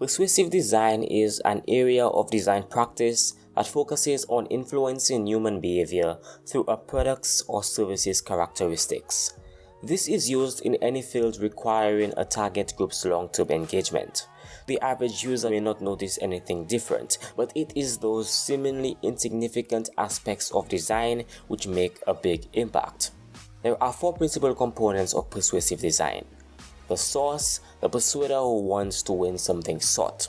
Persuasive design is an area of design practice that focuses on influencing human behavior through a product's or service's characteristics. This is used in any field requiring a target group's long-term engagement. The average user may not notice anything different, but it is those seemingly insignificant aspects of design which make a big impact. There are four principal components of persuasive design. The source, the persuader who wants to win something sought.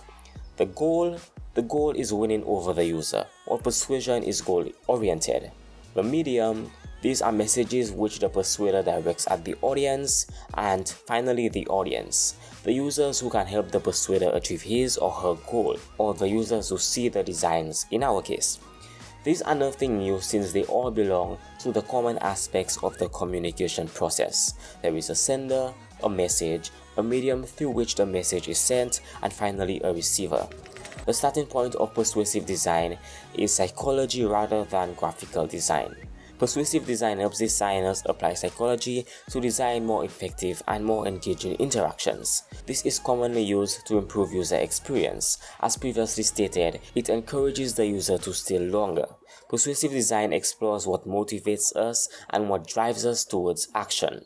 The goal is winning over the user, or persuasion is goal-oriented. The medium, these are messages which the persuader directs at the audience. And finally, the audience, the users who can help the persuader achieve his or her goal, or the users who see the designs in our case. These are nothing new since they all belong to the common aspects of the communication process. There is a sender, a message, a medium through which the message is sent, and finally a receiver. The starting point of persuasive design is psychology rather than graphical design. Persuasive design helps designers apply psychology to design more effective and more engaging interactions. This is commonly used to improve user experience. As previously stated, it encourages the user to stay longer. Persuasive design explores what motivates us and what drives us towards action.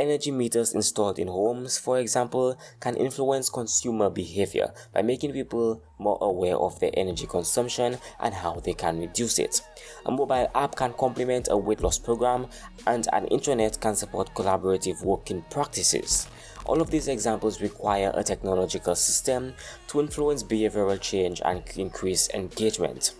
Energy meters installed in homes, for example, can influence consumer behavior by making people more aware of their energy consumption and how they can reduce it. A mobile app can complement a weight loss program, and an intranet can support collaborative working practices. All of these examples require a technological system to influence behavioral change and increase engagement.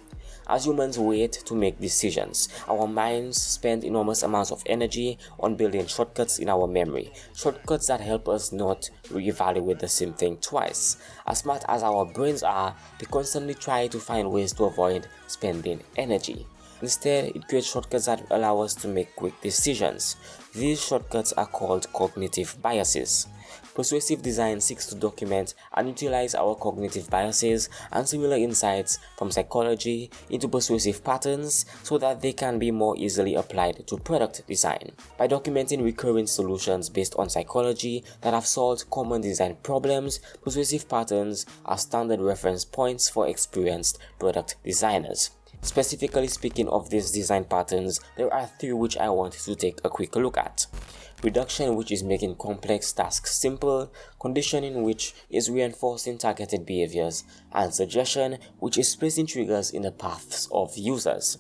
As humans wait to make decisions, our minds spend enormous amounts of energy on building shortcuts in our memory, shortcuts that help us not reevaluate the same thing twice. As smart as our brains are, they constantly try to find ways to avoid spending energy. Instead, it creates shortcuts that allow us to make quick decisions. These shortcuts are called cognitive biases. Persuasive design seeks to document and utilize our cognitive biases and similar insights from psychology into persuasive patterns so that they can be more easily applied to product design. By documenting recurring solutions based on psychology that have solved common design problems, persuasive patterns are standard reference points for experienced product designers. Specifically speaking of these design patterns, there are three which I want to take a quick look at. Reduction, which is making complex tasks simple, conditioning, which is reinforcing targeted behaviors, and suggestion, which is placing triggers in the paths of users.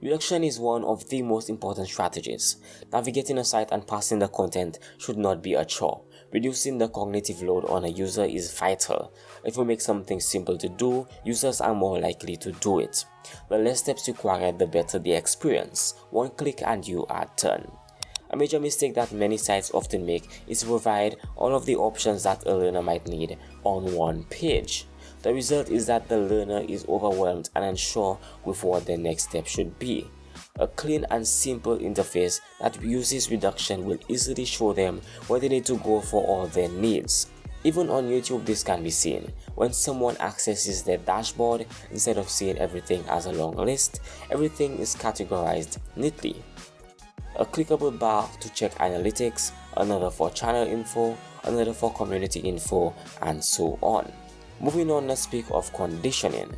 Reduction is one of the most important strategies. Navigating a site and passing the content should not be a chore. Reducing the cognitive load on a user is vital. If we make something simple to do, users are more likely to do it. The less steps required, the better the experience. One click and you are done. A major mistake that many sites often make is to provide all of the options that a learner might need on one page. The result is that the learner is overwhelmed and unsure with what their next step should be. A clean and simple interface that uses reduction will easily show them where they need to go for all their needs. Even on YouTube, this can be seen. When someone accesses their dashboard, instead of seeing everything as a long list, everything is categorized neatly. A clickable bar to check analytics, another for channel info, another for community info, and so on. Moving on, let's speak of conditioning.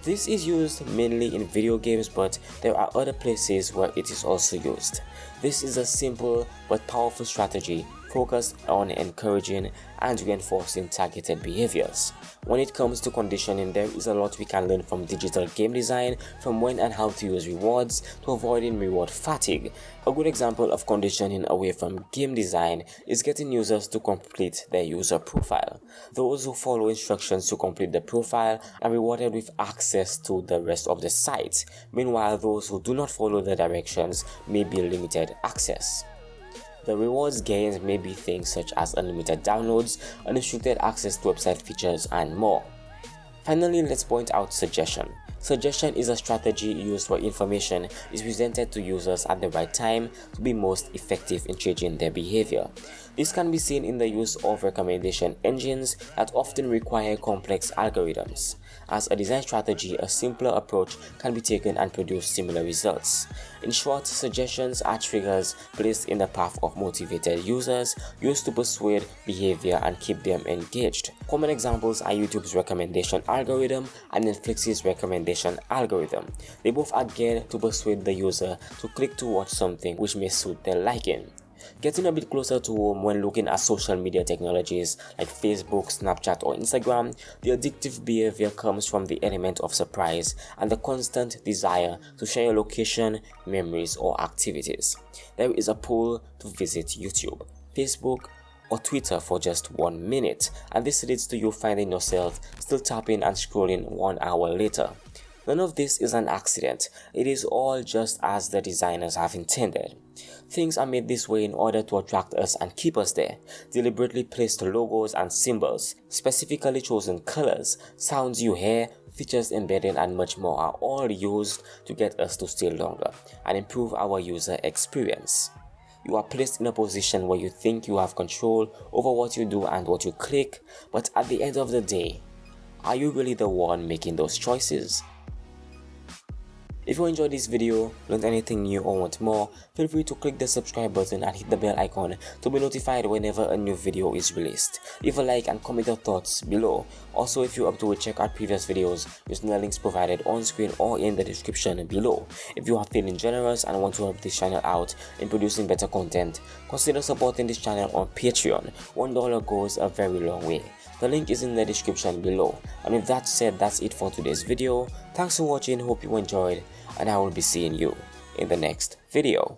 This is used mainly in video games, but there are other places where it is also used. This is a simple but powerful strategy focused on encouraging and reinforcing targeted behaviors. When it comes to conditioning, there is a lot we can learn from digital game design, from when and how to use rewards to avoiding reward fatigue. A good example of conditioning away from game design is getting users to complete their user profile. Those who follow instructions to complete the profile are rewarded with access to the rest of the site. Meanwhile, those who do not follow the directions may be limited access. The rewards gained may be things such as unlimited downloads, unrestricted access to website features, and more. Finally, let's point out suggestion. Suggestion is a strategy used where information is presented to users at the right time to be most effective in changing their behavior. This can be seen in the use of recommendation engines that often require complex algorithms. As a design strategy, a simpler approach can be taken and produce similar results. In short, suggestions are triggers placed in the path of motivated users used to persuade behavior and keep them engaged. Common examples are YouTube's recommendation algorithm and Netflix's recommendation algorithm. They both are geared to persuade the user to click to watch something which may suit their liking. Getting a bit closer to home when looking at social media technologies like Facebook, Snapchat or Instagram, the addictive behavior comes from the element of surprise and the constant desire to share your location, memories or activities. There is a pull to visit YouTube, Facebook or Twitter for just 1 minute, and this leads to you finding yourself still tapping and scrolling 1 hour later. None of this is an accident, it is all just as the designers have intended. Things are made this way in order to attract us and keep us there. Deliberately placed logos and symbols, specifically chosen colors, sounds you hear, features embedded and much more are all used to get us to stay longer and improve our user experience. You are placed in a position where you think you have control over what you do and what you click, but at the end of the day, are you really the one making those choices? If you enjoyed this video, learned anything new or want more, feel free to click the subscribe button and hit the bell icon to be notified whenever a new video is released. Leave a like and comment your thoughts below. Also, if you're up to it, check out previous videos using the links provided on screen or in the description below. If you are feeling generous and want to help this channel out in producing better content, consider supporting this channel on Patreon. $1 goes a very long way. The link is in the description below. And with that said, that's it for today's video. Thanks for watching, hope you enjoyed, and I will be seeing you in the next video.